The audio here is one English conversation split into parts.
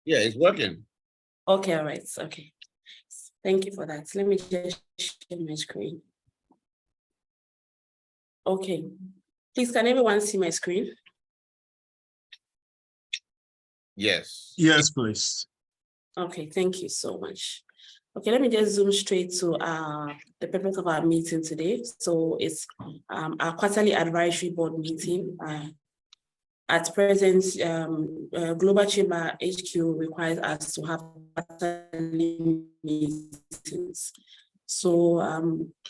Yeah, it's working. Okay, all right. Okay. Thank you for that. Let me just share my screen. Okay. Please, can everyone see my screen? Yes. Yes, please. Okay, thank you so much. Okay, let me just zoom straight to the purpose of our meeting today. So it's our quarterly advisory board meeting. At present, Global Chamber HQ requires us to have quarterly meetings. So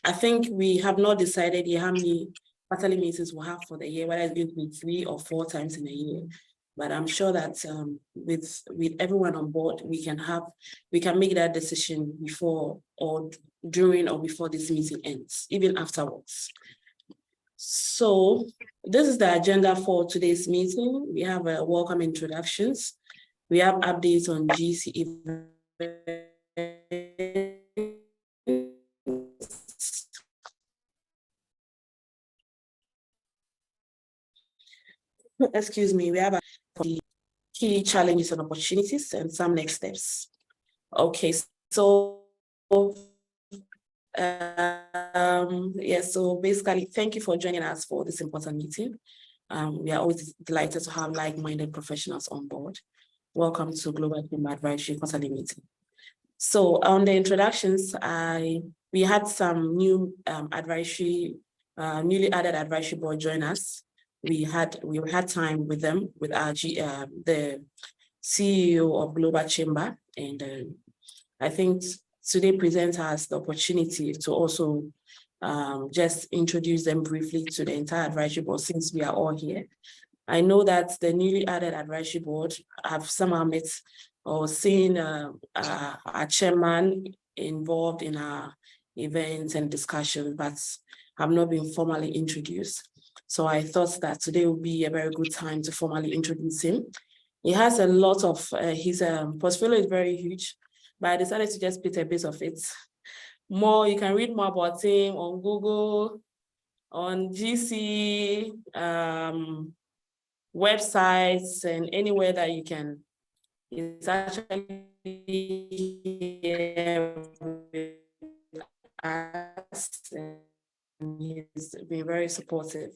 I think we have not decided yet how many quarterly meetings we'll have for the year, whether it's going to be 3 or 4 times in a year. But I'm sure that with everyone on board, we can make that decision before or during or before this meeting ends, even afterwards. So this is the agenda for today's meeting. We have welcome introductions. We have updates on GC excuse me, we have the key challenges and opportunities and some next steps. Okay, so so basically, thank you for joining us for this important meeting. We are always delighted to have like-minded professionals on board. Welcome to Global Chamber Advisory Quarterly Meeting. So on the introductions, we had some new newly added advisory board join us. We had time with them, with our the CEO of Global Chamber, and I think today presents us the opportunity to also just introduce them briefly to the entire advisory board since we are all here. I know that the newly added advisory board have somehow met or seen our chairman involved in our events and discussions, but have not been formally introduced. So I thought that today would be a very good time to formally introduce him. He has a lot of, his portfolio is very huge, but I decided to just put a bit of it. You can read more about him on Google, on GC, websites, and anywhere that you can. He's actually here with us, and he's been very supportive.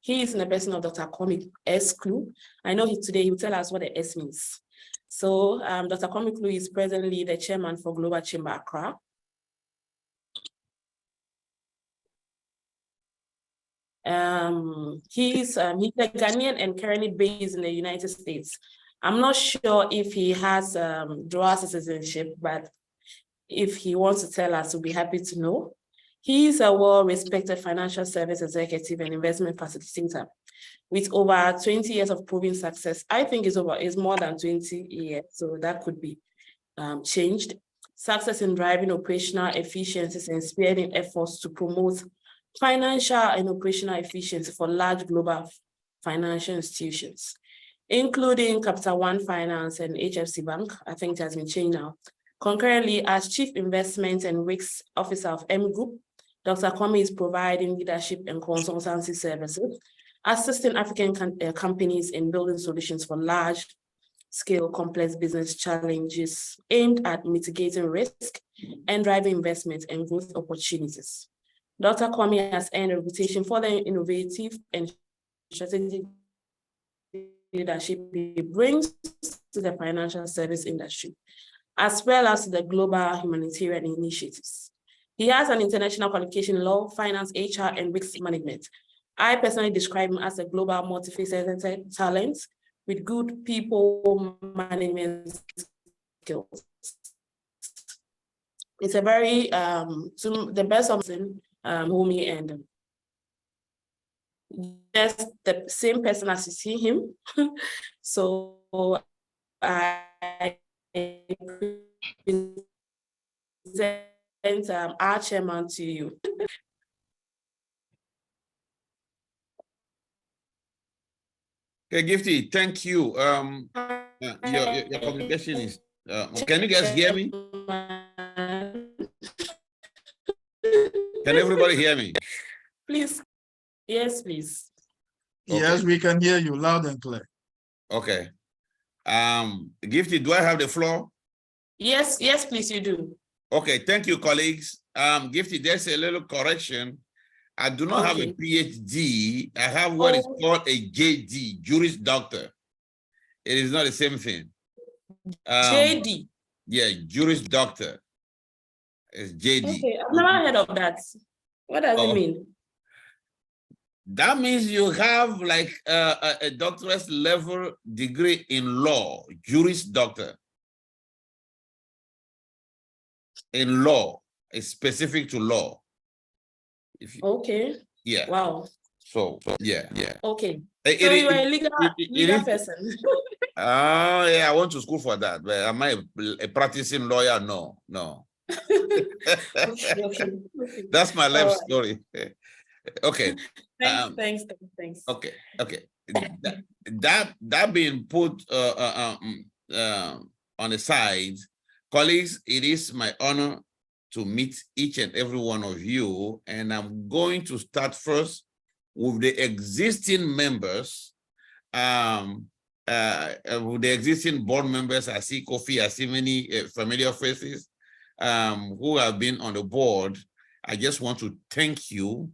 He is in the person of Dr. Kwame S. Klu. I know today he will tell us what the S means. So Dr. Kwame Klu is presently the chairman for Global Chamber Accra. He's a Ghanaian and currently based in the United States. I'm not sure if he has dual citizenship, but if he wants to tell us, we'll be happy to know. He's a well-respected financial service executive and investment facilitator with over 20 years of proven success. I think it's more than 20 years, so that could be changed. Success in driving operational efficiencies and spearheading efforts to promote financial and operational efficiency for large global financial institutions, including Capital One Finance and HFC Bank. I think it has been changed now. Concurrently, as Chief Investment and Risks Officer of M Group, Dr. Kwame is providing leadership and consultancy services, assisting African companies in building solutions for large-scale complex business challenges aimed at mitigating risk and driving investment and growth opportunities. Dr. Kwame has earned a reputation for the innovative and strategic leadership he brings to the financial service industry, as well as the global humanitarian initiatives. He has an international qualification in law, finance, HR, and risk management. I personally describe him as a global multifaceted talent with good people management skills. It's a very, the best of them, homie, and just the same person as you see him. So I present our chairman to you. Okay, Gifty, thank you. Your communication is, can you guys hear me? Can everybody hear me? Please. Yes, please. Yes, we can hear you loud and clear. Okay. Gifty, do I have the floor? Yes, yes, please, you do. Okay, thank you, colleagues. Gifty, there's a little correction. I do not have a Okay. PhD. I have what is Oh. called a JD, Juris Doctor. It is not the same thing. JD. Yeah, Juris Doctor. It's JD. Okay, I've never heard of that. What does it Oh. mean? That means you have like a doctorate level degree in law, Juris Doctor. In law, it's specific to law. If you, Okay. yeah. Wow. So yeah. Okay. It, So it, you are a it, legal person. Oh, yeah, I went to school for that, but am I a practicing lawyer? No. Okay. That's my life story. Okay. Thanks. Okay. That being put on the side, colleagues, it is my honor to meet each and every one of you, and I'm going to start first with the existing members. With the existing board members, I see Kofi, I see many familiar faces who have been on the board. I just want to thank you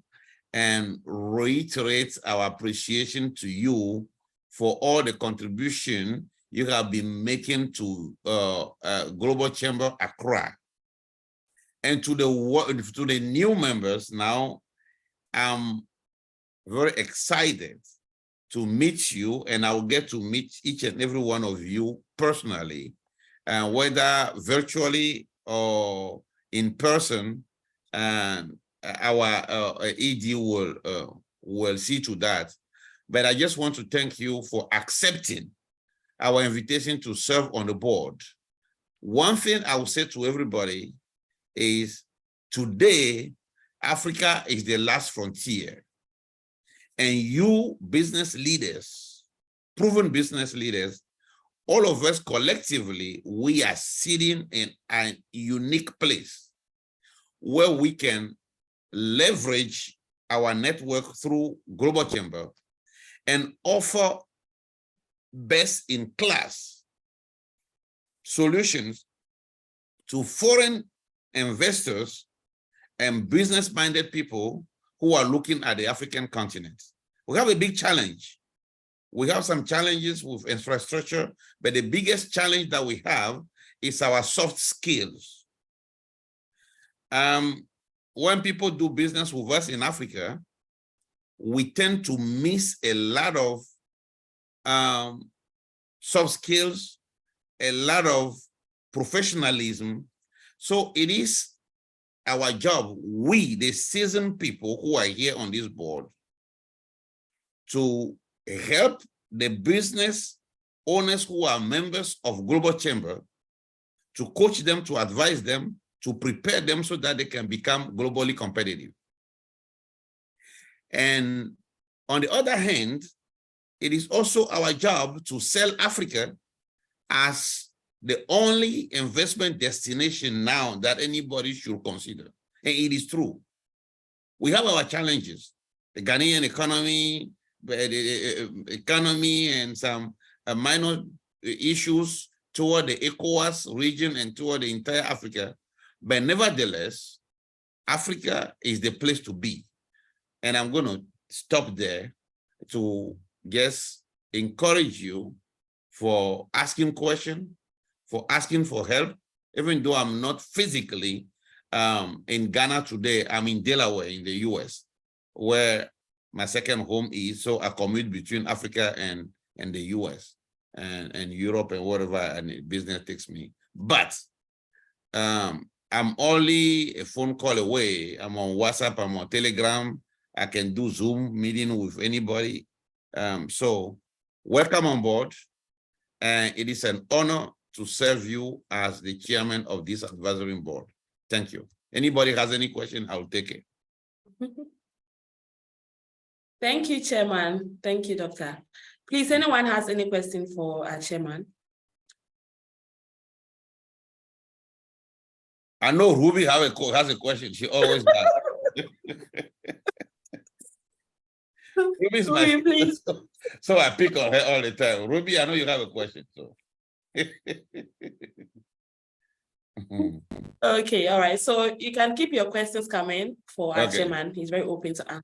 and reiterate our appreciation to you for all the contribution you have been making to Global Chamber Accra. And to the new members now, I'm very excited to meet you, and I will get to meet each and every one of you personally, whether virtually or in person, and our ED will see to that. But I just want to thank you for accepting our invitation to serve on the board. One thing I will say to everybody is today, Africa is the last frontier. And you business leaders, proven business leaders, all of us collectively, we are sitting in a unique place where we can leverage our network through Global Chamber and offer best-in-class solutions to foreign investors and business-minded people who are looking at the African continent. We have a big challenge. We have some challenges with infrastructure, but the biggest challenge that we have is our soft skills. When people do business with us in Africa, we tend to miss a lot of soft skills, a lot of professionalism. So it is our job, we, the seasoned people who are here on this board, to help the business owners who are members of Global Chamber, to coach them, to advise them, to prepare them so that they can become globally competitive. And on the other hand, it is also our job to sell Africa as the only investment destination now that anybody should consider. And it is true. We have our challenges, the Ghanaian economy, the economy and some minor issues toward the ECOWAS region and toward the entire Africa. But nevertheless, Africa is the place to be. And I'm going to stop there to just encourage you for asking questions, for asking for help. Even though I'm not physically in Ghana today, I'm in Delaware in the US, where my second home is. So I commute between Africa and the US and Europe and wherever and business takes me. But I'm only a phone call away. I'm on WhatsApp, I'm on Telegram. I can do Zoom meeting with anybody. So welcome on board. And it is an honor to serve you as the chairman of this advisory board. Thank you. Anybody has any question, I'll take it. Thank you, Chairman. Thank you, Doctor. Please, anyone has any question for our chairman? I know Ruby has a question. She always does. Ruby's my Ruby, please. so I pick on her all the time. Ruby, I know you have a question. So Okay, all right. So you can keep your questions coming for our Okay. chairman. He's very open to answer.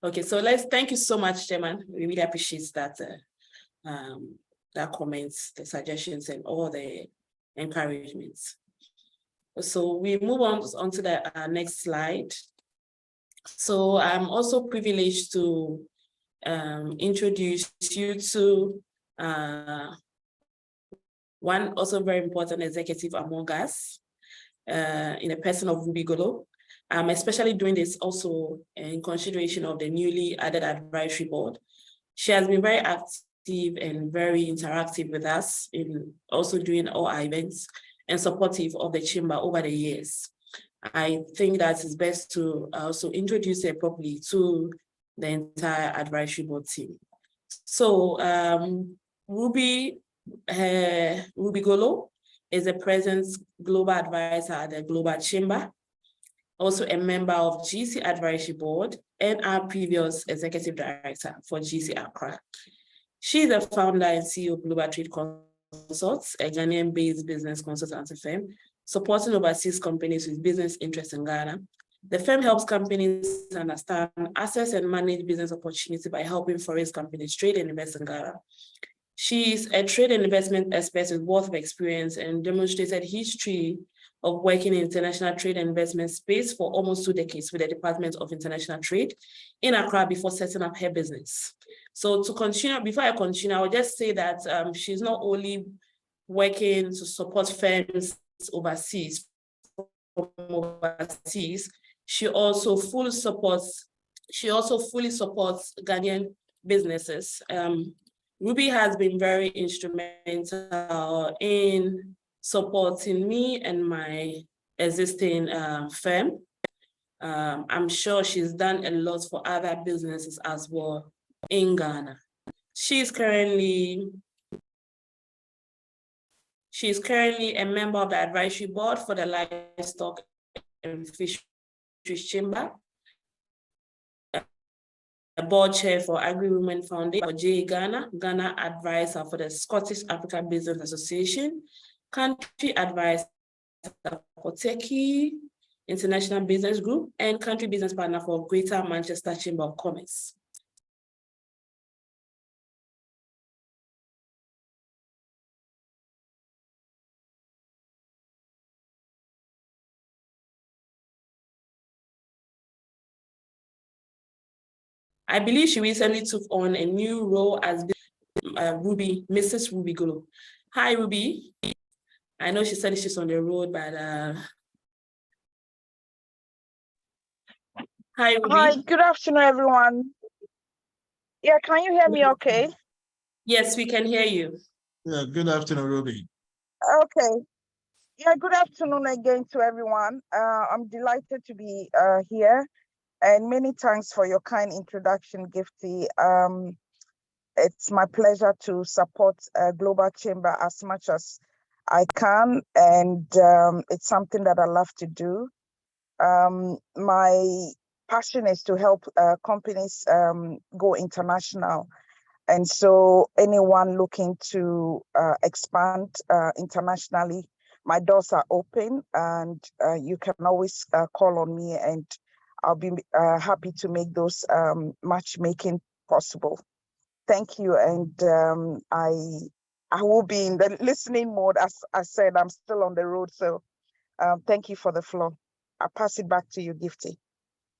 Okay, so thank you so much, chairman. We really appreciate that that comments, the suggestions, and all the encouragements. So we move on to the next slide. So I'm also privileged to introduce you to one also very important executive among us, in a person of Ruby Golo. I'm especially doing this also in consideration of the newly added advisory board. She has been very active and very interactive with us in also doing all our events and supportive of the chamber over the years. I think that it's best to also introduce her properly to the entire advisory board team. So Ruby Golo is a present global advisor at the Global Chamber, also a member of GC Advisory Board and our previous executive director for GC Accra. She is the founder and CEO of Global Trade Consults, a Ghanaian-based business consultancy firm, supporting overseas companies with business interests in Ghana. The firm helps companies understand, assess, and manage business opportunity by helping foreign companies trade and invest in Ghana. She is a trade and investment expert with wealth of experience and demonstrated history of working in international trade and investment space for almost 2 decades with the Department of International Trade in Accra before setting up her business. So to continue, before I continue, I will just say that she's not only working to support firms overseas, she also fully supports Ghanaian businesses. Ruby has been very instrumental in supporting me and my existing firm. I'm sure she's done a lot for other businesses as well in Ghana. She's currently a member of the advisory board for the Livestock and Fisheries Chamber, a board chair for Agri-Women Foundation, for Ghana advisor for the Scottish Africa Business Association, country advisor for Turkey International Business Group, and country business partner for Greater Manchester Chamber of Commerce. I believe she recently took on a new role as Mrs. Ruby Golo. Hi, Ruby. I know she said she's on the road, but hi, Ruby. Hi, good afternoon, everyone. Yeah, can you hear me okay? Yes, we can hear you. Yeah, good afternoon, Ruby. Okay. Yeah, good afternoon again to everyone. I'm delighted to be here, and many thanks for your kind introduction, Gifty. It's my pleasure to support Global Chamber as much as I can, and it's something that I love to do. My passion is to help companies go international. And so anyone looking to expand internationally, my doors are open, and you can always call on me, and I'll be happy to make those matchmaking possible. Thank you. And I will be in the listening mode. As I said, I'm still on the road. So thank you for the floor. I'll pass it back to you, Gifty.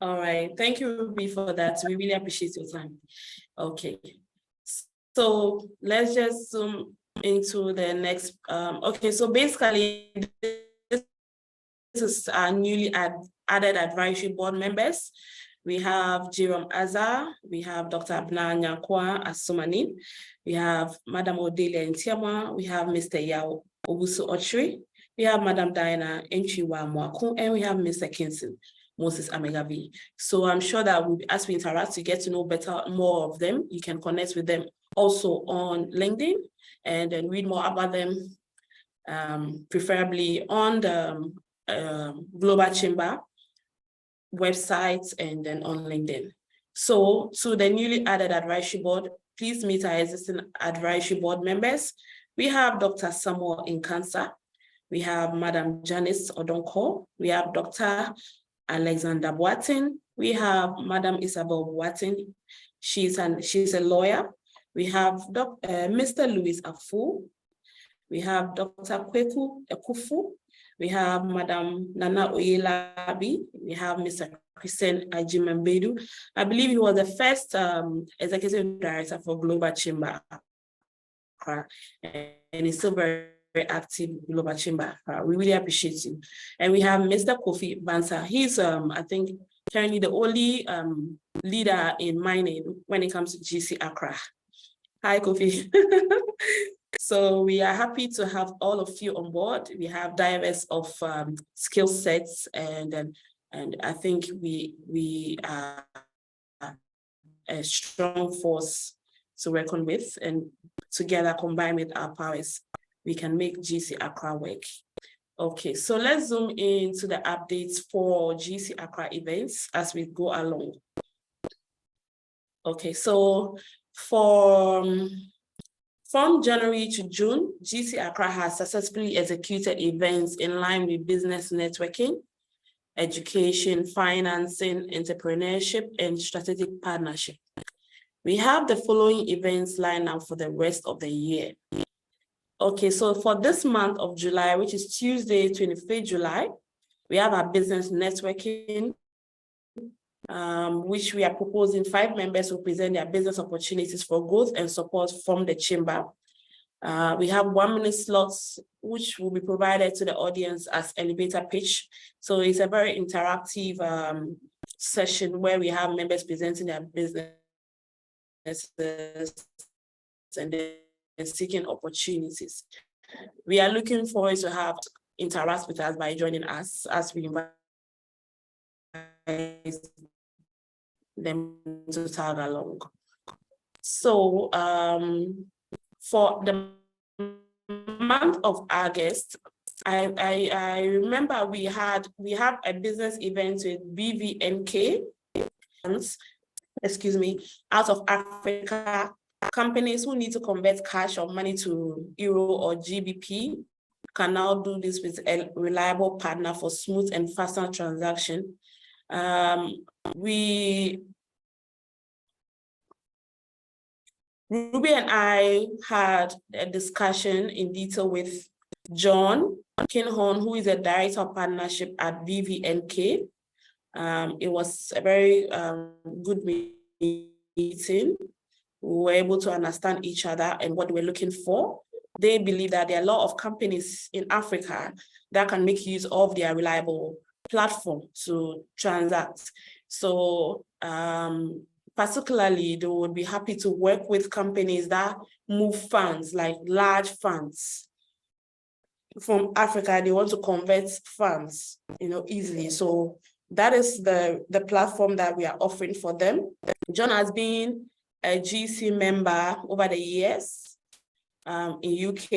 All right. Thank you, Ruby, for that. We really appreciate your time. Okay. So let's just zoom into the next. Okay, so basically, this is our newly added advisory board members. We have Jerome Azar, we have Dr. Abna Nyankwa Asumani, we have Madam Odelia Ntiama, we have Mr. Yao Obusu Ochri, we have Madam Diana Enchiwa Mwaku, and we have Mr. Kinson Moses Amegavi. So I'm sure that as we interact to get to know more of them, you can connect with them also on LinkedIn and then read more about them, preferably on the Global Chamber website and then on LinkedIn. So to the newly added advisory board, please meet our existing advisory board members. We have Dr. Samuel Inkansa. We have Madam Janice Odonko. We have Dr. Alexander Boatin. We have Madam Isabel Boatin. She's a lawyer. We have Mr. Louis Afu. We have Dr. Kweku Ekufu. We have Madam Nana Oyelabi. We have Mr. Christian Ajimambedu. I believe he was the first executive director for Global Chamber, and he's still very, very active in Global Chamber. We really appreciate you. And we have Mr. Kofi Bansa. He's, I think, currently the only leader in mining when it comes to GC Accra. Hi, Kofi. So we are happy to have all of you on board. We have diverse of skill sets, and I think we are a strong force to reckon with, and together combined with our powers, we can make GC Accra work. Okay, so let's zoom into the updates for GC Accra events as we go along. Okay, so from January to June, GC Accra has successfully executed events in line with business networking, education, financing, entrepreneurship, and strategic partnership. We have the following events lined up for the rest of the year. Okay, so for this month of July, which is Tuesday, 25th July, we have our business networking, which we are proposing 5 members who present their business opportunities for growth and support from the chamber. We have 1-minute slots, which will be provided to the audience as elevator pitch. So it's a very interactive session where we have members presenting their business and then seeking opportunities. We are looking forward to have interact with us by joining us as we invite them to tag along. So for the month of August, I remember we have a business event with BVNK, excuse me, out of Africa. Companies who need to convert cash or money to euro or GBP can now do this with a reliable partner for smooth and faster transaction. Ruby and I had a discussion in detail with John Kinhorn, who is a director of partnership at BVNK. It was a very good meeting. We were able to understand each other and what we're looking for. They believe that there are a lot of companies in Africa that can make use of their reliable platform to transact. So particularly, they would be happy to work with companies that move funds, like large funds from Africa. They want to convert funds, easily. So that is the platform that we are offering for them. John has been a GC member over the years in UK.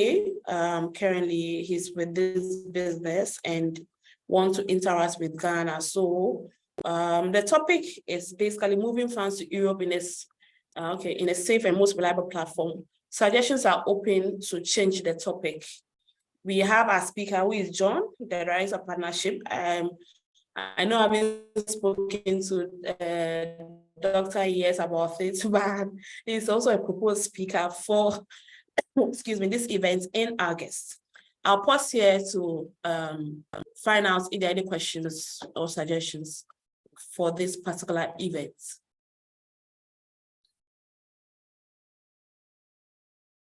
Currently, he's with this business and wants to interact with Ghana. So the topic is basically moving funds to Europe in a safe and most reliable platform. Suggestions are open to change the topic. We have our speaker, who is John, the director of partnership. I know I've been spoken to Dr. Yes about it, but he's also a proposed speaker for, excuse me, this event in August. I'll pause here to find out if there are any questions or suggestions for this particular event.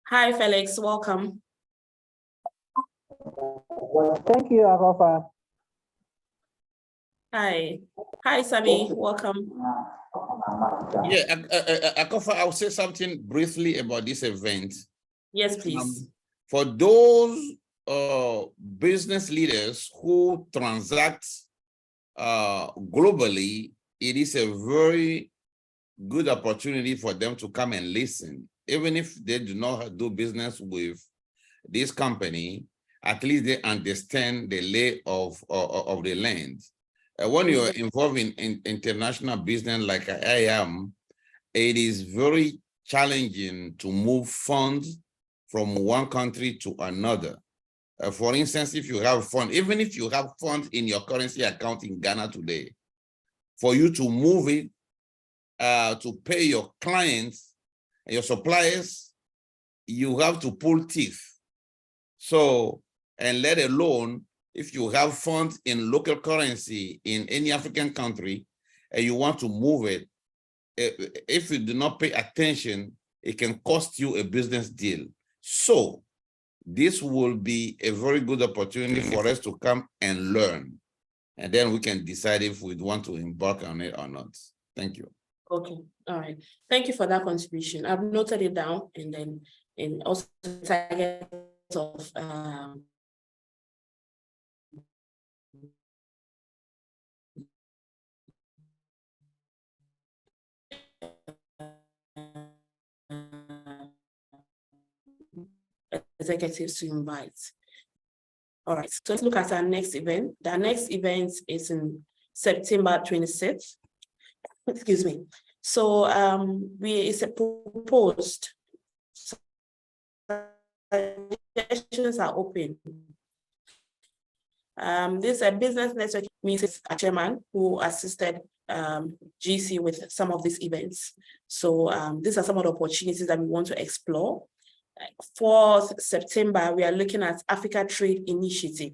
Hi, Felix, welcome. Thank you, Akofa. Hi. Hi, Sami, welcome. Yeah, Akofa, I'll say something briefly about this event. Yes, please. For those business leaders who transact globally, it is a very good opportunity for them to come and listen. Even if they do not do business with this company, at least they understand the lay of the land. When you're involved in international business like I am, it is very challenging to move funds from one country to another. For instance, if you have funds, even if you have funds in your currency account in Ghana today, for you to move it to pay your clients and your suppliers, you have to pull teeth. So, and let alone if you have funds in local currency in any African country and you want to move it, if you do not pay attention, it can cost you a business deal. So this will be a very good opportunity for us to come and learn. And then we can decide if we want to embark on it or not. Thank you. Okay, all right. Thank you for that contribution. I've noted it down, and then also target of executives to invite. All right, so let's look at our next event. The next event is in September 26th. Excuse me. So it's a proposed. Suggestions are open. This is a business network means a chairman who assisted GC with some of these events. So these are some of the opportunities that we want to explore. 4th September, we are looking at Africa Trade Initiative.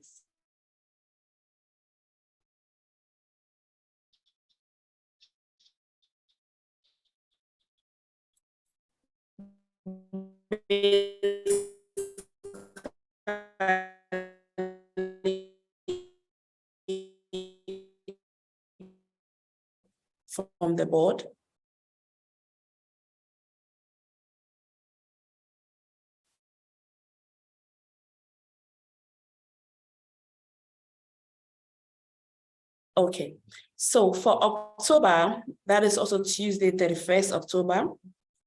From the board. Okay, so for October, that is also Tuesday, 31st October,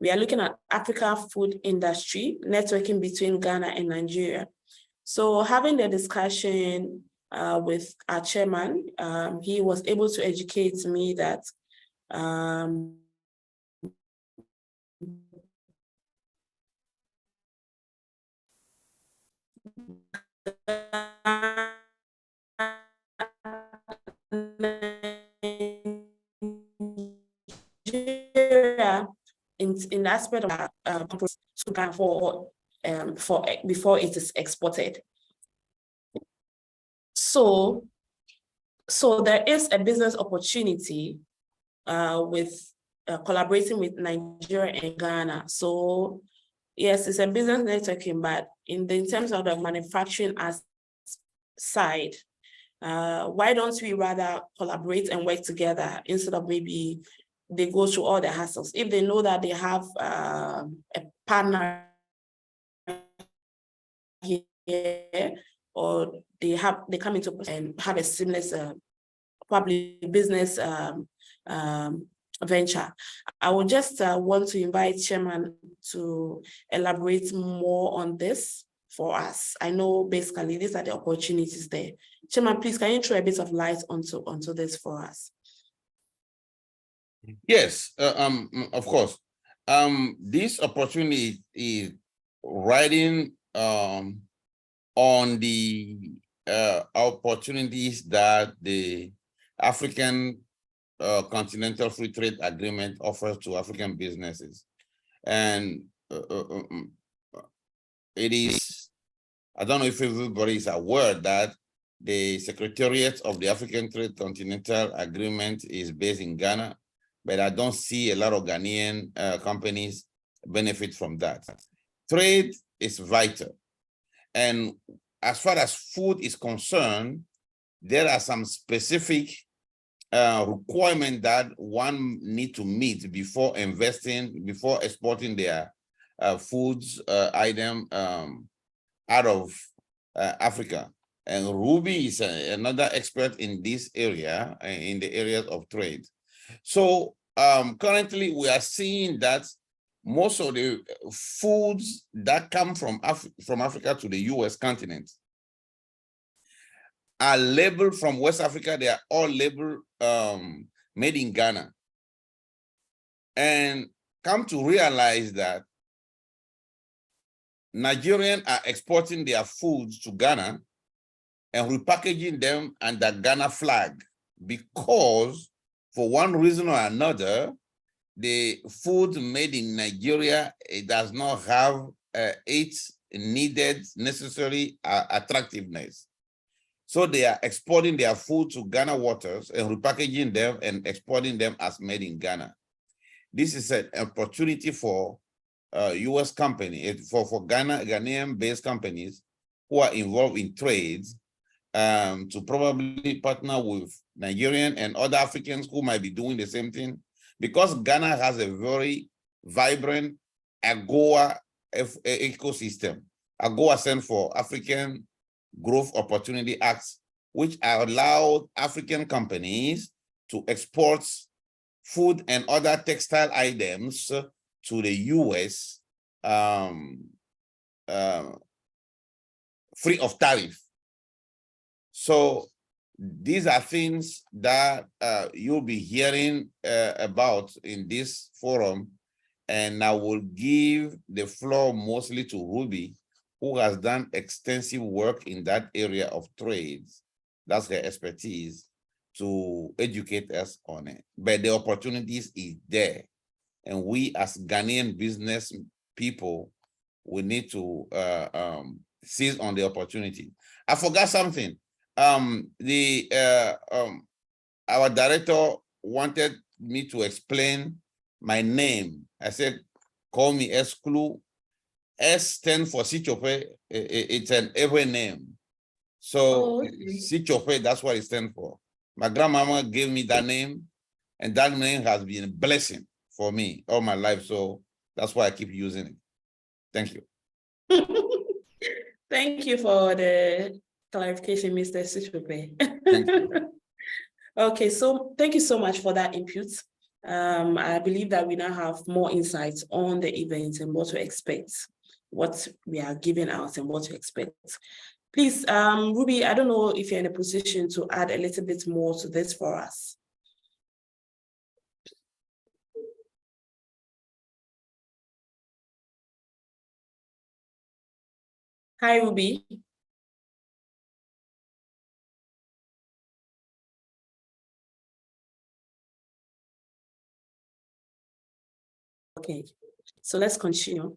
we are looking at Africa food industry, networking between Ghana and Nigeria. So having the discussion with our chairman, he was able to educate me that in the aspect of for before it is exported. So there is a business opportunity with collaborating with Nigeria and Ghana. So yes, it's a business networking, but in terms of the manufacturing side, why don't we rather collaborate and work together instead of maybe they go through all the hassles? If they know that they have a partner here, or they come into and have a seamless probably business venture. I would just want to invite Chairman to elaborate more on this for us. I know basically these are the opportunities there. Chairman, please, can you throw a bit of light onto this for us? Yes, of course. This opportunity is riding on the opportunities that the African Continental Free Trade Agreement offers to African businesses. And it is, I don't know if everybody is aware that the Secretariat of the African Trade Continental Agreement is based in Ghana, but I don't see a lot of Ghanaian companies benefit from that. Trade is vital. And as far as food is concerned, there are some specific requirements that one need to meet before exporting their foods item out of Africa. And Ruby is another expert in this area, in the areas of trade. So currently we are seeing that most of the foods that come from Africa to the US continent are labeled from West Africa. They are all labeled made in Ghana. And come to realize that Nigerians are exporting their foods to Ghana and repackaging them under Ghana flag because for one reason or another, the food made in Nigeria, it does not have its needed necessary attractiveness. So they are exporting their food to Ghana waters and repackaging them and exporting them as made in Ghana. This is an opportunity for US companies, for Ghanaian-based companies who are involved in trades to probably partner with Nigerian and other Africans who might be doing the same thing, because Ghana has a very vibrant AGOA ecosystem. AGOA stands for African Growth Opportunity Acts, which allowed African companies to export food and other textile items to the US free of tariff. So these are things that you'll be hearing about in this forum, and I will give the floor mostly to Ruby, who has done extensive work in that area of trades. That's her expertise, to educate us on it. But the opportunities is there, and we as Ghanaian business people, we need to seize on the opportunity. I forgot something. Our director wanted me to explain my name. I said, call me Esklu. S stands for Sichope. It's an Ewe name. So Sichope, that's what it stands for. My grandmama gave me that name, and that name has been a blessing for me all my life. So that's why I keep using it. Thank you. Thank you for the clarification, Mr. Sichope. Thank you. Okay, so thank you so much for that input. I believe that we now have more insights on the event and what to expect, what we are giving out and what to expect. Please, Ruby, I don't know if you're in a position to add a little bit more to this for us. Hi, Ruby. Okay, so let's continue.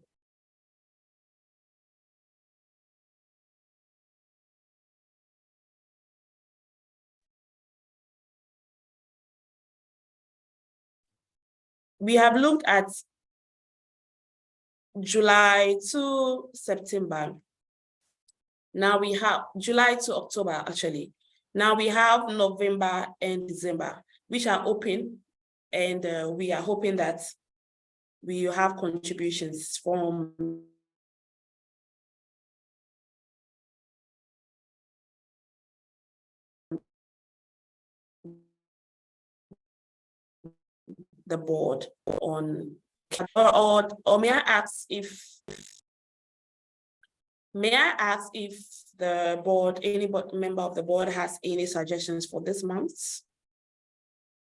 We have looked at July to September. Now we have July to October, actually. Now we have November and December, which are open, and we are hoping that we have contributions from the board on, or may I ask if the board, any member of the board has any suggestions for this month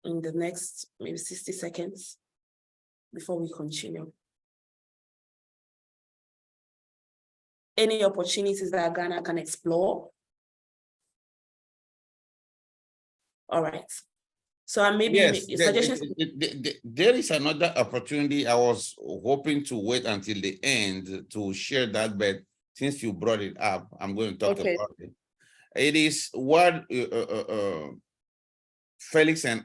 in the next maybe 60 seconds before we continue? Any opportunities that Ghana can explore? All right. So maybe yes, suggestions. there is another opportunity. I was hoping to wait until the end to share that, but since you brought it up, I'm going to talk about it. It is what Felix and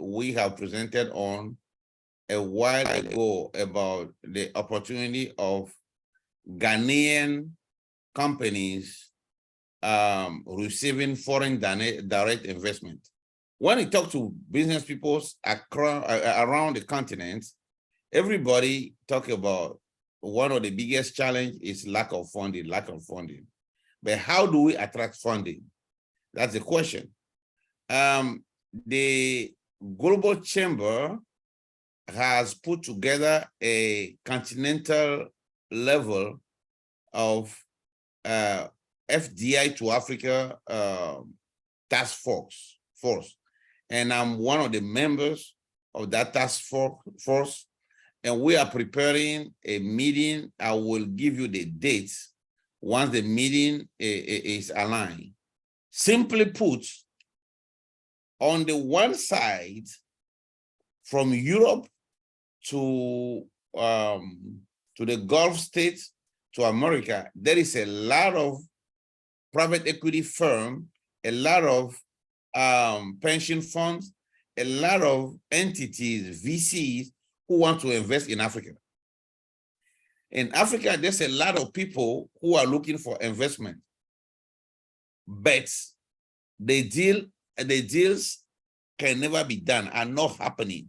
we have presented on a while ago about the opportunity of Ghanaian companies receiving foreign direct investment. When you talk to business people around the continent, everybody talk about one of the biggest challenge is lack of funding. But how do we attract funding? That's the question. The Global Chamber has put together a continental level of FDI to Africa task force. And I'm one of the members of that task force. and we are preparing a meeting. I will give you the dates once the meeting is aligned. Simply put, on the one side, from Europe to the Gulf states to America, there is a lot of private equity firm, a lot of pension funds, a lot of entities, VCs, who want to invest in Africa. In Africa, there's a lot of people who are looking for investment, but the deals can never be done, are not happening.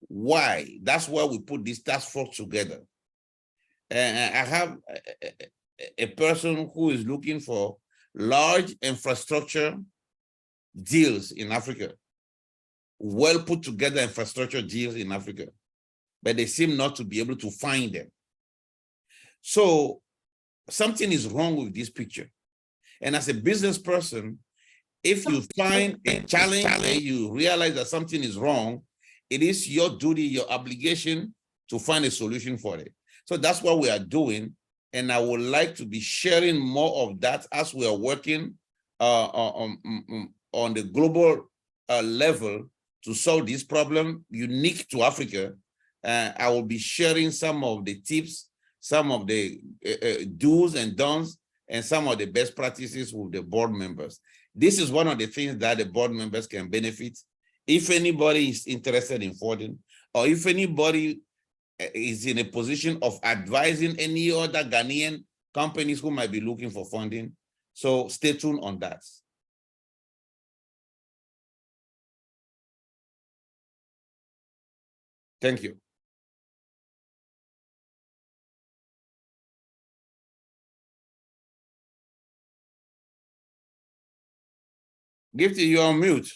Why? That's why we put this task force together. And I have a person who is looking for large infrastructure deals in Africa, well put together infrastructure deals in Africa, but they seem not to be able to find them. So something is wrong with this picture. And as a business person, if you find a challenge and you realize that something is wrong, it is your duty, your obligation to find a solution for it. So that's what we are doing. And I would like to be sharing more of that as we are working on the global level to solve this problem unique to Africa. I will be sharing some of the tips, some of the do's and don'ts, and some of the best practices with the board members. This is one of the things that the board members can benefit. If anybody is interested in funding, or if anybody is in a position of advising any other Ghanaian companies who might be looking for funding. So stay tuned on that. Thank you. Gifty, you're on mute.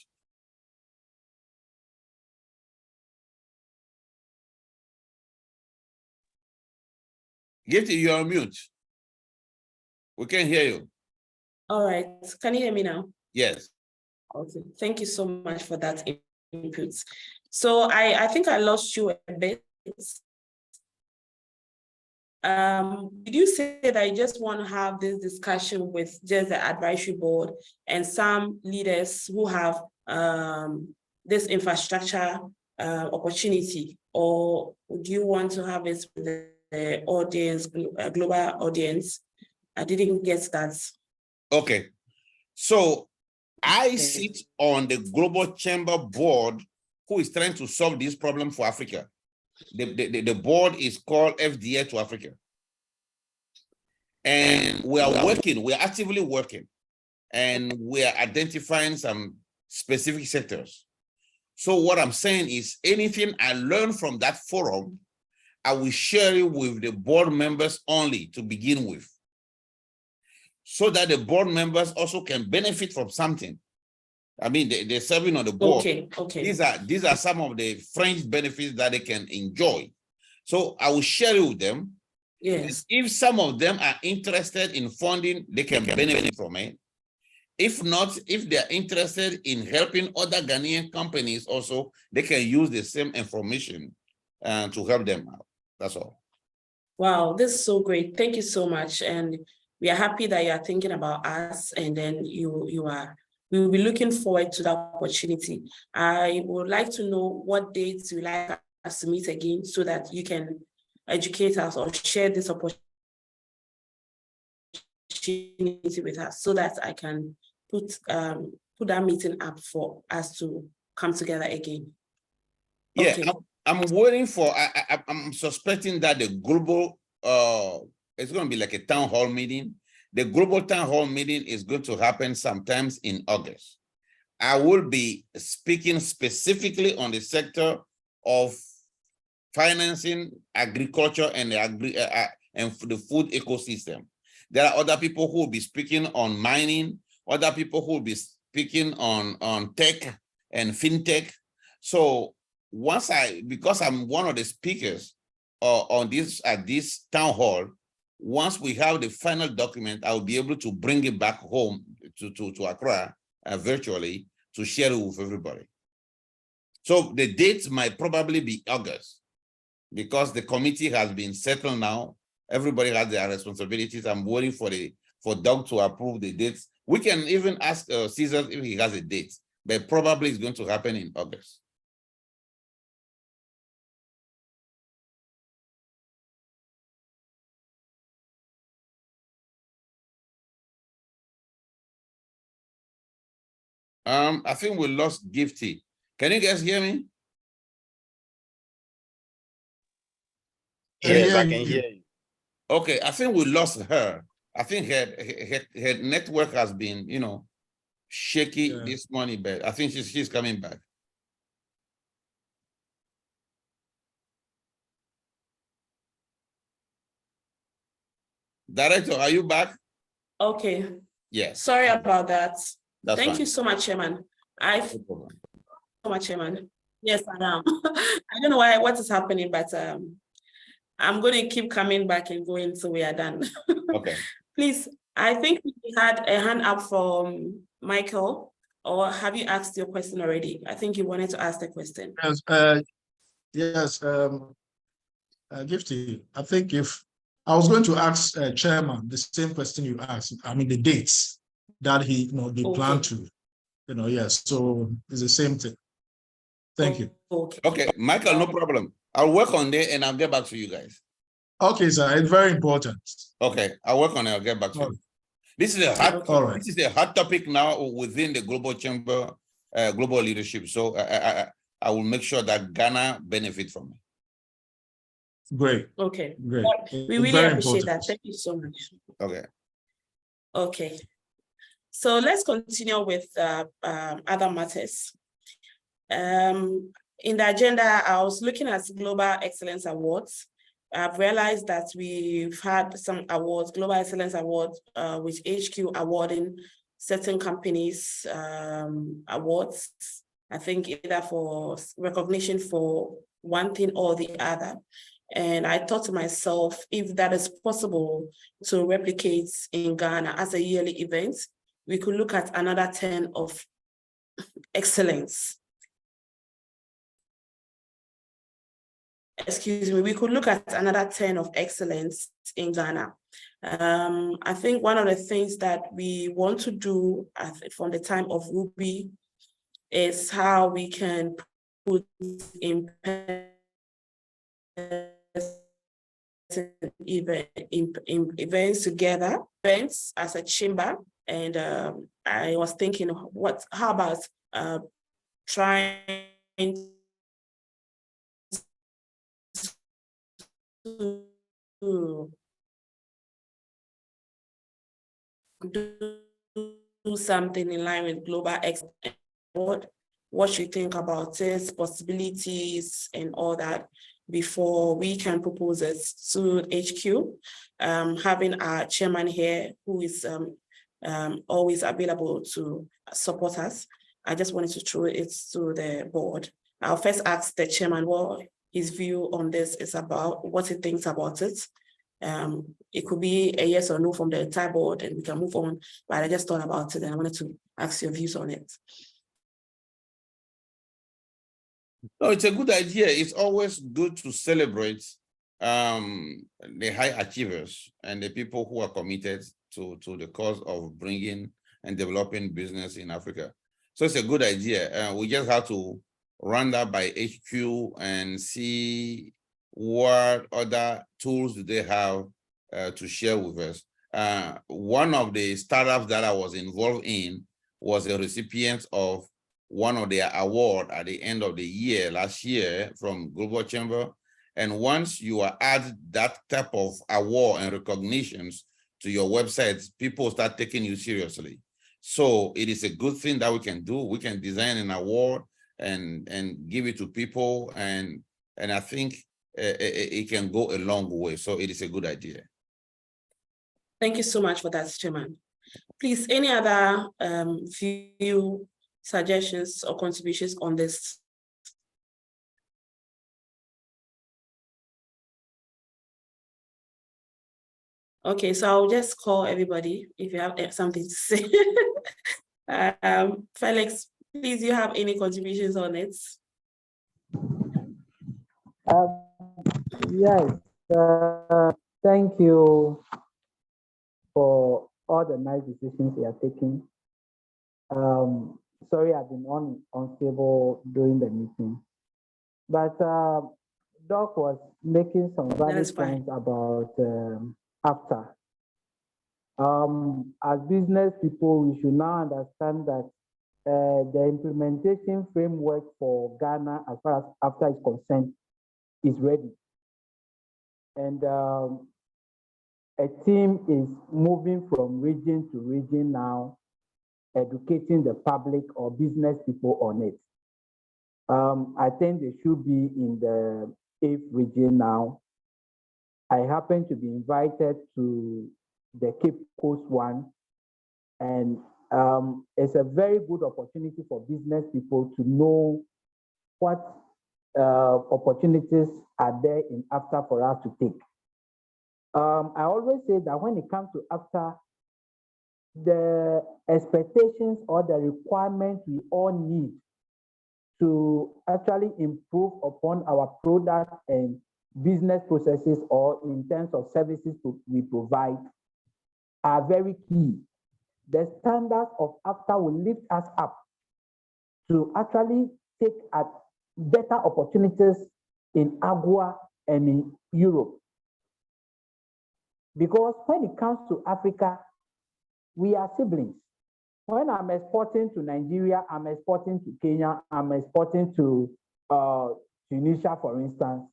Gifty, you're on mute. We can hear you. All right, can you hear me now? Yes. Okay, thank you so much for that input. So I think I lost you a bit. Did you say that you just want to have this discussion with just the advisory board and some leaders who have this infrastructure opportunity, or do you want to have it with the audience, global audience? I didn't get that. Okay, so I sit on the Global Chamber board who is trying to solve this problem for Africa. The board is called FDA to Africa. And we are working, we are actively working, and we are identifying some specific sectors. So what I'm saying is anything I learn from that forum, I will share it with the board members only to begin with, so that the board members also can benefit from something. I mean, they're serving on the board. Okay. These are some of the fringe benefits that they can enjoy. So I will share it with them. Yes. If some of them are interested in funding, they can benefit from it. If not, if they're interested in helping other Ghanaian companies also, they can use the same information to help them out. That's all. Wow, this is so great. Thank you so much. And we are happy that you are thinking about us, and then we will be looking forward to that opportunity. I would like to know what dates you like us to meet again so that you can educate us or share this opportunity with us, so that I can put that meeting up for us to come together again. Yeah, okay. I'm waiting for, I'm suspecting that the global, it's going to be like a town hall meeting. The global town hall meeting is going to happen sometimes in August. I will be speaking specifically on the sector of financing, agriculture, and the food ecosystem. There are other people who will be speaking on mining, other people who will be speaking on tech and fintech. So because I'm one of the speakers on this at this town hall, once we have the final document, I'll be able to bring it back home to Accra virtually to share it with everybody. So the dates might probably be August. because the committee has been settled now. Everybody has their responsibilities. I'm waiting for Doug to approve the dates. We can even ask Caesar if he has a date, but probably it's going to happen in August. I think we lost Gifty. Can you guys hear me? Yes, I can hear you. Okay, I think we lost her. I think her network has been, shaky this morning, but I think she's coming back. Director, are you back? Okay, Yes. sorry about that. That's Thank fine. you so much, Chairman. No problem. So much, Chairman. Yes, I am. I don't know what is happening, but I'm going to keep coming back and going until we are done. Okay. Please, I think we had a hand up from Michael, or have you asked your question already? I think you wanted to ask the question. Yes, Gifty, I think if I was going to ask Chairman the same question you asked, I mean, the dates that they plan to, yes, so it's the same thing. Thank you. Okay, Michael, no problem. I'll work on it and I'll get back to you guys. Okay, sir, it's very important. Okay, I'll work on it. I'll get back to you. This is a hot, This is a hot topic now within the Global Chamber, global leadership. So I will make sure that Ghana benefit from it. Great. Okay. Great. We really appreciate that. Thank you so much. Okay. Okay. So let's continue with other matters. In the agenda, I was looking at Global Excellence Awards. I've realized that we've had some awards, Global Excellence Awards, with HQ awarding certain companies awards, I think either for recognition for one thing or the other. And I thought to myself, if that is possible to replicate in Ghana as a yearly event, we could look at another 10 of excellence. Excuse me, we could look at another 10 of excellence in Ghana. I think one of the things that we want to do from the time of Ruby is how we can put in events together, events as a chamber. And I was thinking, how about trying to do something in line with Global Excellence. What you think about it, possibilities and all that before we can propose it to HQ. Having our chairman here who is always available to support us. I just wanted to throw it to the board. I'll first ask the chairman what his view on this is about, what he thinks about it. It could be a yes or no from the entire board and we can move on, but I just thought about it and I wanted to ask your views on it. No, it's a good idea. It's always good to celebrate the high achievers and the people who are committed to the cause of bringing and developing business in Africa. So it's a good idea. We just have to run that by HQ and see what other tools do they have to share with us. One of the startups that I was involved in was a recipient of one of their award at the end of the year, last year from Global Chamber. And once you add that type of award and recognitions to your websites, people start taking you seriously. So it is a good thing that we can do. We can design an award and give it to people. And I think it can go a long way. So it is a good idea. Thank you so much for that, Chairman. Please, any other view, suggestions or contributions on this? Okay, so I'll just call everybody if you have something to say. Felix, please, do you have any contributions on it? Yes, thank you for all the nice decisions you are taking. Sorry, I've been unstable during the meeting, but Doc was making some valid points about AFTA. As business people, we should now understand that the implementation framework for Ghana, as far as AFTA is concerned, is ready. And a team is moving from region to region now, educating the public or business people on it. I think they should be in the 8th region now. I happen to be invited to the Cape Coast one, and it's a very good opportunity for business people to know what opportunities are there in AFTA for us to take. I always say that when it comes to AFTA, the expectations or the requirements we all need to actually improve upon our product and business processes, or in terms of services we provide, are very key. The standards of AFTA will lift us up to actually take at better opportunities in AGUA and in Europe. Because when it comes to Africa, we are siblings. When I'm exporting to Nigeria, I'm exporting to Kenya, I'm exporting to Tunisia, for instance,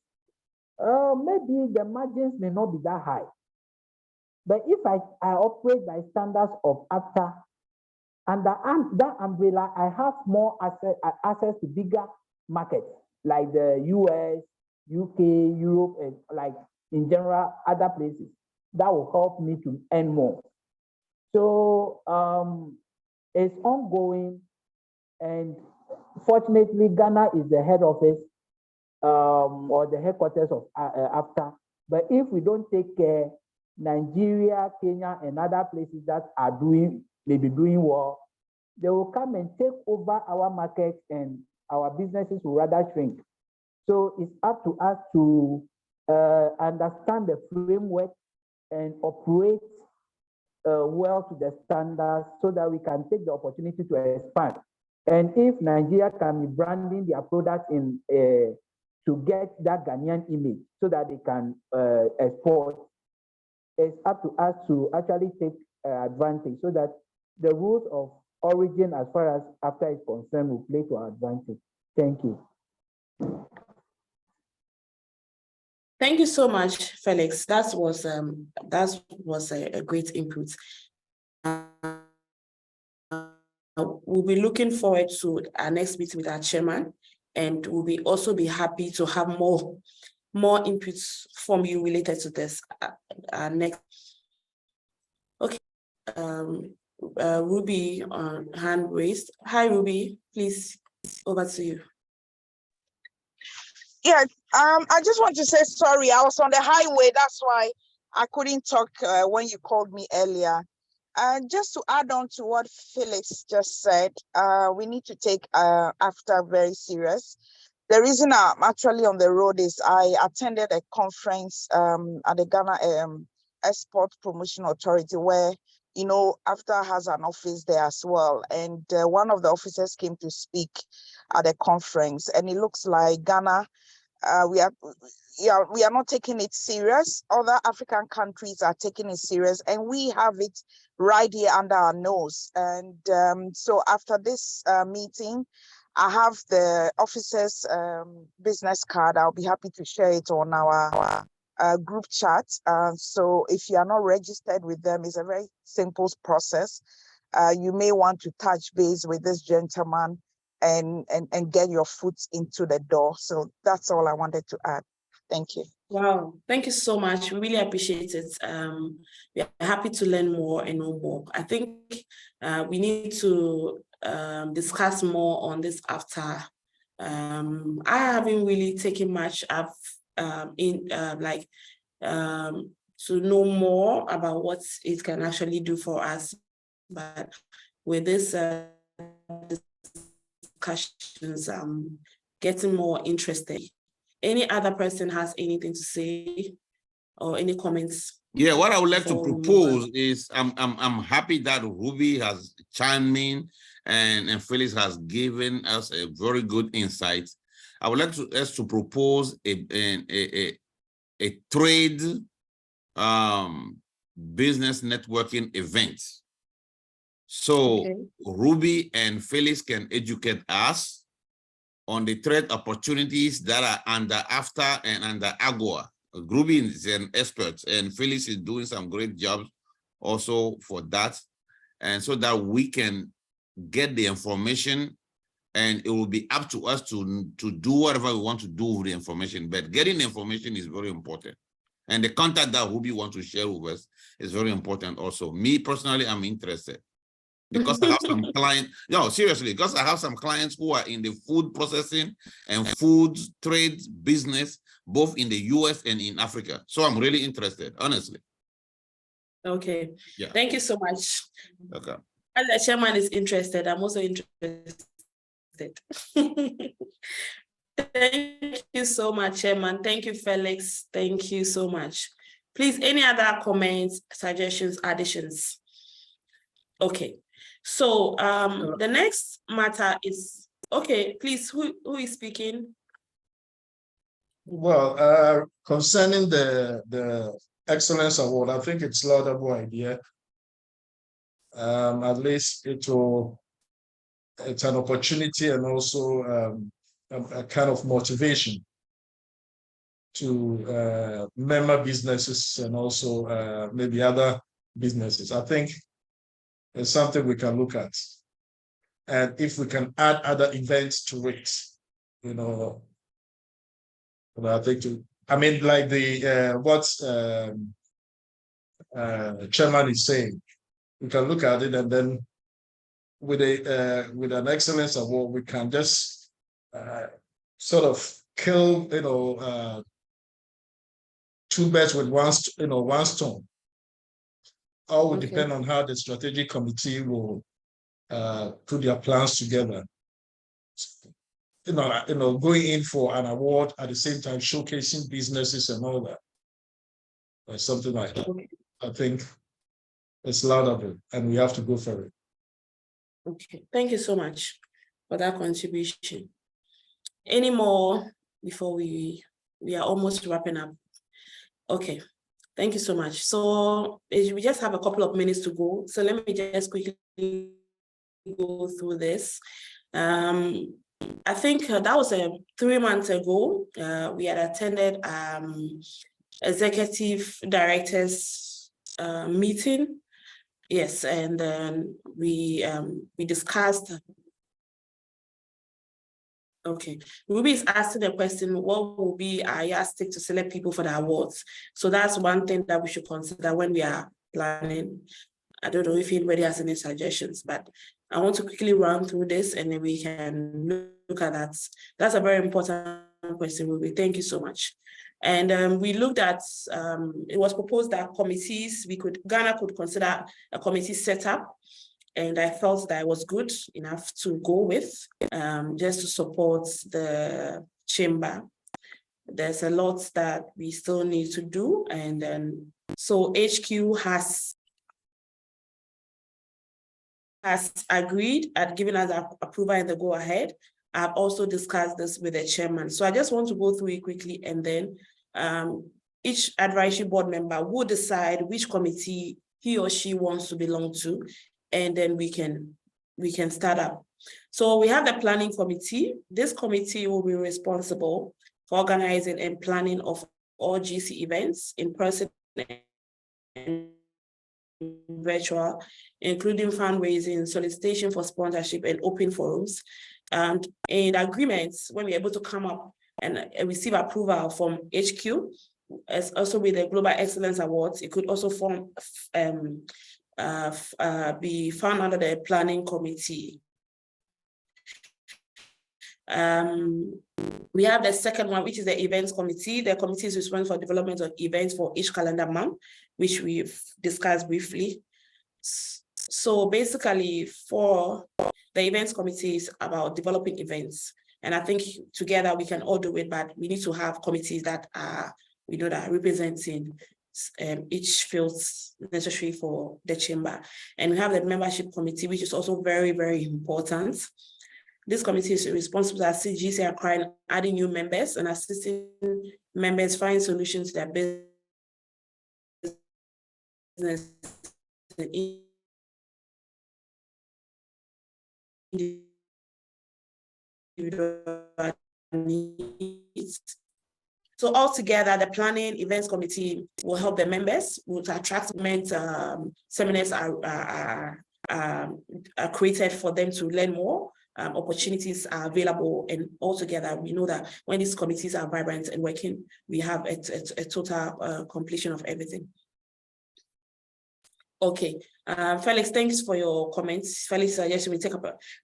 maybe the margins may not be that high. But if I operate by standards of AFTA, under that umbrella, I have more access to bigger markets like the US, UK, Europe, and like in general, other places. That will help me to earn more. So it's ongoing, and fortunately, Ghana is the head office or the headquarters of AFTA. But if we don't take care, Nigeria, Kenya, and other places that are maybe doing well, they will come and take over our market, and our businesses will rather shrink. So it's up to us to understand the framework and operate well to the standards so that we can take the opportunity to expand. And if Nigeria can be branding their products in to get that Ghanaian image so that they can export, it's up to us to actually take advantage so that the rules of origin as far as AFTA is concerned will play to our advantage. Thank you. Thank you so much, Felix. That was a great input. We'll be looking forward to our next meeting with our chairman, and we'll also be happy to have more inputs from you related to this. Next, okay, Ruby on hand raised. Hi, Ruby. Please, over to you. Yeah, I just want to say sorry. I was on the highway. That's why I couldn't talk when you called me earlier. Just to add on to what Felix just said, we need to take AFTA very serious. The reason I'm actually on the road is I attended a conference at the Ghana Export Promotion Authority where, you know, AFTA has an office there as well. And one of the officers came to speak at the conference, and it looks like Ghana, we are not taking it serious. Other African countries are taking it serious, and we have it right here under our nose. And so after this meeting, I have the officer's business card. I'll be happy to share it on our group chat. So if you are not registered with them, it's a very simple process. You may want to touch base with this gentleman and get your foot into the door. So that's all I wanted to add. Thank you. Wow, thank you so much. We really appreciate it. We are happy to learn more and know more. I think we need to discuss more on this after. I haven't really taken much up to know more about what it can actually do for us. But with this discussions, I'm getting more interested. Any other person has anything to say or any comments? Yeah, what I would like to before we move propose on? is I'm happy that Ruby has chimed in and Felix has given us a very good insight. I would like us to propose a trade business networking event. So Okay. Ruby and Felix can educate us on the trade opportunities that are under AFTA and under AGOA. Ruby is an expert and Felix is doing some great jobs also for that. And so that we can get the information, and it will be up to us to do whatever we want to do with the information. But getting the information is very important. And the contact that Ruby wants to share with us is very important also. Me personally, I'm interested. Because I have some clients, no, seriously, because I have some clients who are in the food processing and food trade business, both in the US and in Africa. So I'm really interested, honestly. Okay. Yeah. Thank you so much. Okay. As the chairman is interested, I'm also interested. Thank you so much, Chairman. Thank you, Felix. Thank you so much. Please, any other comments, suggestions, additions? Okay. So the next matter is, okay, please, who is speaking? Well, concerning the Excellence Award, I think it's a laudable idea. At least it's an opportunity and also a kind of motivation to member businesses and also maybe other businesses. I think it's something we can look at. And if we can add other events to it, you know, I think I mean, like the what chairman is saying, we can look at it, and then with an Excellence Award, we can just sort of kill, two birds with one stone. All will depend on how the strategic committee will put their plans together. Going in for an award at the same time showcasing businesses and all that. Or something like that. Okay. I think it's laudable and we have to go for it. Okay, thank you so much for that contribution. Any more before we are almost wrapping up? Okay, thank you so much. So we just have a couple of minutes to go. So let me just quickly go through this. I think that was 3 months ago. We had attended executive directors meeting. Yes, and then we discussed. Okay, Ruby is asking the question, what will be our yardstick to select people for the awards? So that's one thing that we should consider when we are planning. I don't know if anybody has any suggestions, but I want to quickly run through this and then we can look at that. That's a very important question, Ruby. Thank you so much. And we looked at, it was proposed that committees, Ghana could consider a committee setup, and I felt that it was good enough to go with, just to support the chamber. There's a lot that we still need to do, and then, so HQ has agreed at giving us approval and the go ahead. I've also discussed this with the chairman. So I just want to go through it quickly, and then each advisory board member will decide which committee he or she wants to belong to, and then we can start up. So we have the planning committee. This committee will be responsible for organizing and planning of all GC events in person and virtual, including fundraising, solicitation for sponsorship, and open forums. And in agreements, when we're able to come up and receive approval from HQ, as also with the Global Excellence Awards, it could also be found under the planning committee. We have the second one, which is the events committee. The committee is responsible for development of events for each calendar month, which we've discussed briefly. So basically, for the events committee is about developing events, And I think together we can all do it, but we need to have committees that are, that are representing each field necessary for the chamber. And we have the membership committee, which is also very, very important. This committee is responsible to assist GC Accra in adding new members and assisting members find solutions to their business needs. So altogether, the planning events committee will help the members, will attract seminars are created for them to learn more. Opportunities are available, and altogether we know that when these committees are vibrant and working, we have a total completion of everything. Okay, Felix, thanks for your comments. Felix suggested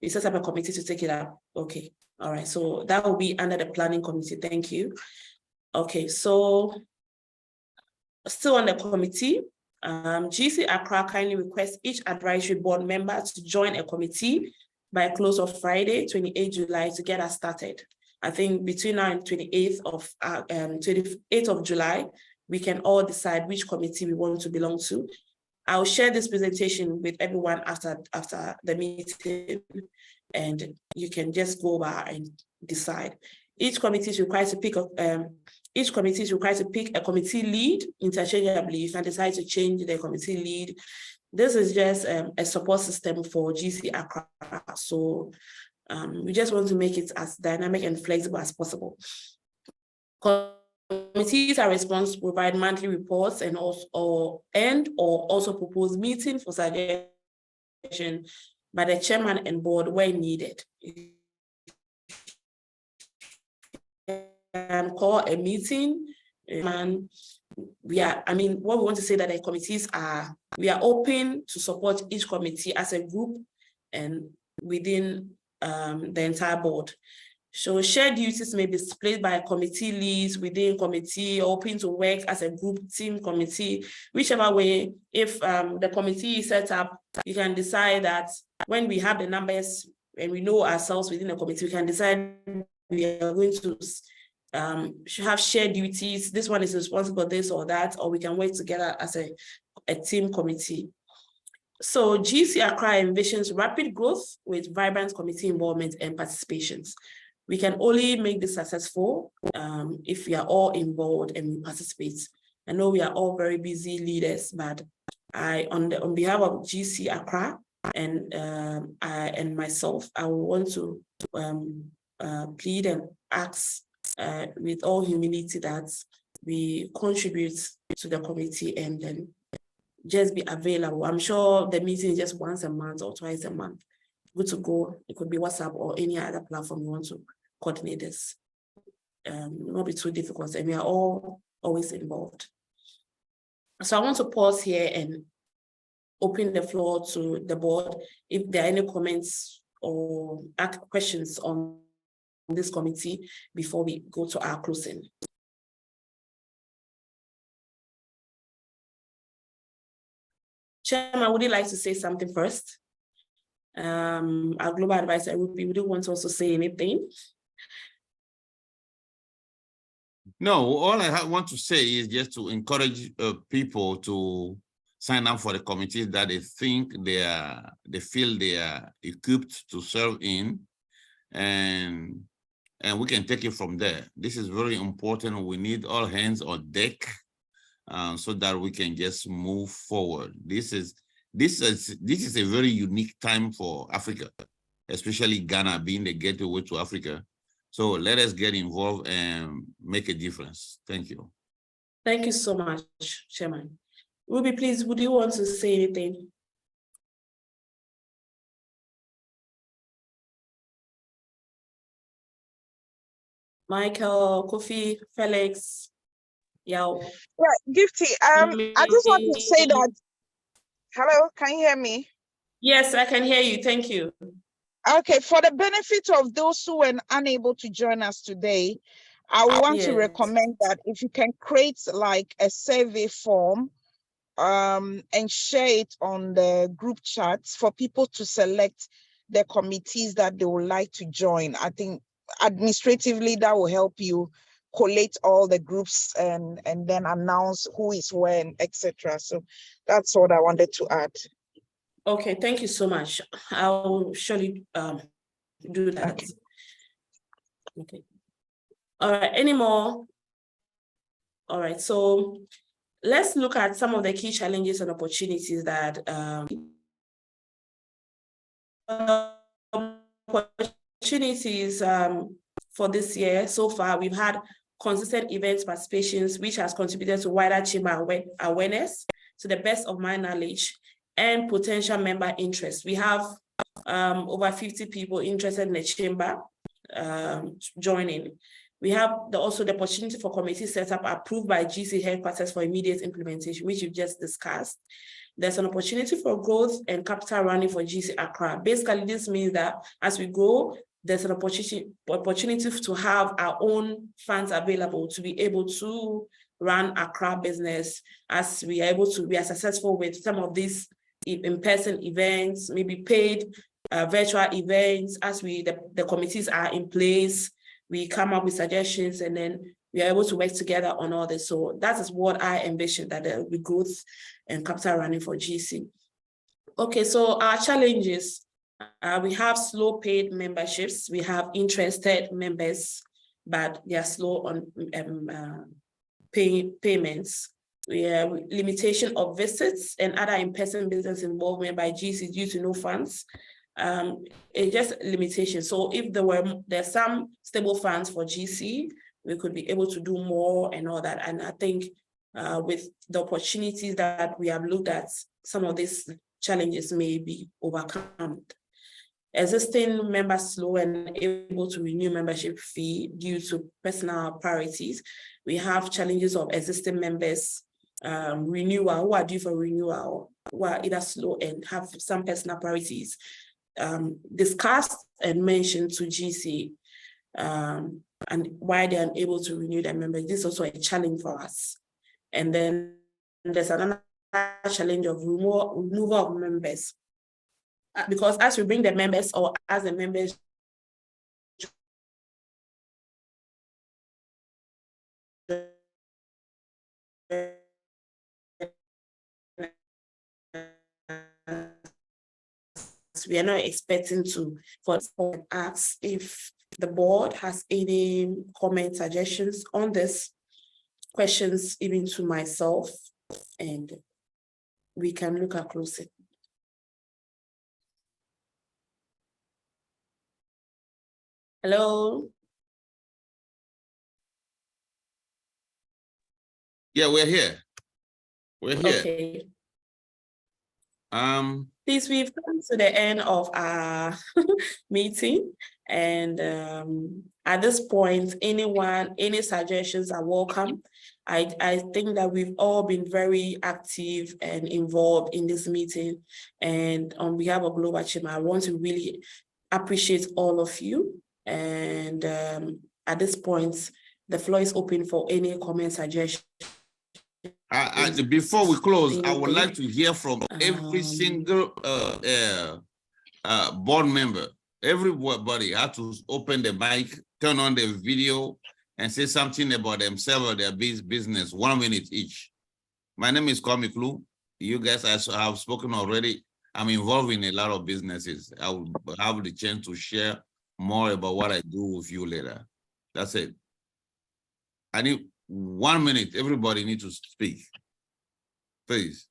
we set up a committee to take it up. Okay, all right, so that will be under the planning committee. Thank you. Okay, so still on the committee, GC Accra kindly requests each advisory board member to join a committee by close of Friday, 28 July, to get us started. I think between now and 28th of July, we can all decide which committee we want to belong to. I'll share this presentation with everyone after the meeting, and you can just go over and decide. Each committee is required to pick a committee lead interchangeably. You can decide to change the committee lead. This is just a support system for GC Accra. So we just want to make it as dynamic and flexible as possible. Committees are responsible to provide monthly reports and also propose meetings for suggestion by the chairman and board where needed. And call a meeting. And what we want to say that the committees we are open to support each committee as a group and within the entire board. So shared duties may be split by committee leads within committee, open to work as a group, team, committee, whichever way. If the committee is set up, you can decide that when we have the numbers and we know ourselves within the committee, we can decide we are going to have shared duties. This one is responsible for this or that, or we can work together as a team committee. So GC Accra envisions rapid growth with vibrant committee involvement and participations. We can only make this successful if we are all involved and we participate. I know we are all very busy leaders, but on behalf of GC Accra and myself, I want to plead and ask with all humility that we contribute to the committee and then just be available. I'm sure the meeting is just once a month or twice a month. Good to go. It could be WhatsApp or any other platform you want to coordinate this. It won't be too difficult, and we are all always involved. So I want to pause here and open the floor to the board if there are any comments or questions on this committee before we go to our closing. Chairman, would you like to say something first? Our global advisor, would you want to also say anything? No, all I want to say is just to encourage people to sign up for the committees that they think they feel they are equipped to serve in, and we can take it from there. This is very important. We need all hands on deck so that we can just move forward. This is a very unique time for Africa, especially Ghana being the gateway to Africa. So let us get involved and make a difference. Thank you. Thank you so much, Chairman. Ruby, please, would you want to say anything? Michael, Kofi, Felix, Yao. Yeah, Gifty, I just want to say that, hello, can you hear me? Yes, I can hear you, thank you. Okay, for the benefit of those who were unable to join us today, I want to recommend that if you can create like a survey form and share it on the group chats for people to select the committees that they would like to join. I think administratively, that will help you collate all the groups and then announce who is when, etc. So that's what I wanted to add. Okay, thank you so much. I'll surely do that. Okay. Okay. All right, any more? All right, so let's look at some of the key challenges and opportunities that opportunities for this year. So far, we've had consistent events participations, which has contributed to wider chamber awareness, to the best of my knowledge, and potential member interest. We have over 50 people interested in the chamber joining. We have also the opportunity for committee setup approved by GC headquarters for immediate implementation, which you've just discussed. There's an opportunity for growth and capital running for GC Accra. Basically, this means that as we grow, there's an opportunity to have our own funds available to be able to run Accra business as we are successful with some of these in-person events, maybe paid virtual events. As the committees are in place, we come up with suggestions and then we are able to work together on all this. So that is what I envision, that there will be growth and capital running for GC. Okay, so our challenges, we have slow paid memberships. We have interested members, but they are slow on payments. We have limitation of visits and other in-person business involvement by GC due to no funds. It's just limitation. So if there's some stable funds for GC, we could be able to do more and all that. And I think with the opportunities that we have looked at, some of these challenges may be overcome. Existing members slow and able to renew membership fee due to personal priorities. We have challenges of existing members renewal, who are due for renewal, who are either slow and have some personal priorities discussed and mentioned to GC and why they're unable to renew their members. This is also a challenge for us. And then there's another challenge of removal of members. Because as we bring the members, or as the members we are not expecting to ask if the board has any comment, suggestions on this, questions even to myself, and we can look across it. Hello? Yeah, we're here. We're here. Okay. Please, we've come to the end of our meeting, and at this point, any suggestions are welcome. I think that we've all been very active and involved in this meeting, and on behalf of Global Chamber, I want to really appreciate all of you. And at this point, the floor is open for any comment, suggestions. Before we close, I would like to hear from every single board member. Everybody had to open the mic, turn on the video, and say something about themselves or their business, 1 minute each. My name is Kwame Klu. You guys, as I have spoken already, I'm involved in a lot of businesses. I will have the chance to share more about what I do with you later. That's it. I need 1 minute. Everybody needs to speak. Please.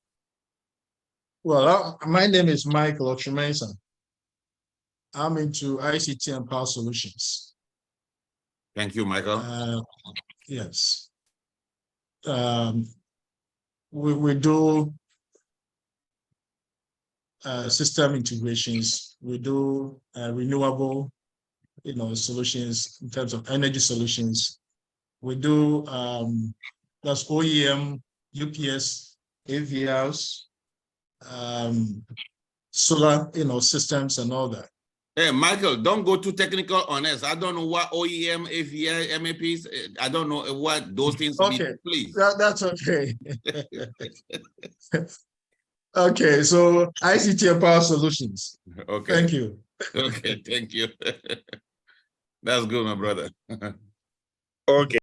Well, my name is Michael Ochumensa. I'm into ICT and Power Solutions. Thank you, Michael. Yes. We do system integrations. We do renewable, solutions in terms of energy solutions. We do that's OEM, UPS, AVRs, solar, systems and all that. Hey, Michael, don't go too technical on us. I don't know what OEM, AVR, MAPs. I don't know what those things mean. Please. That's okay. Okay, so ICT and Power Solutions. Okay. Thank you. Okay, thank you. That's good, my brother. Okay.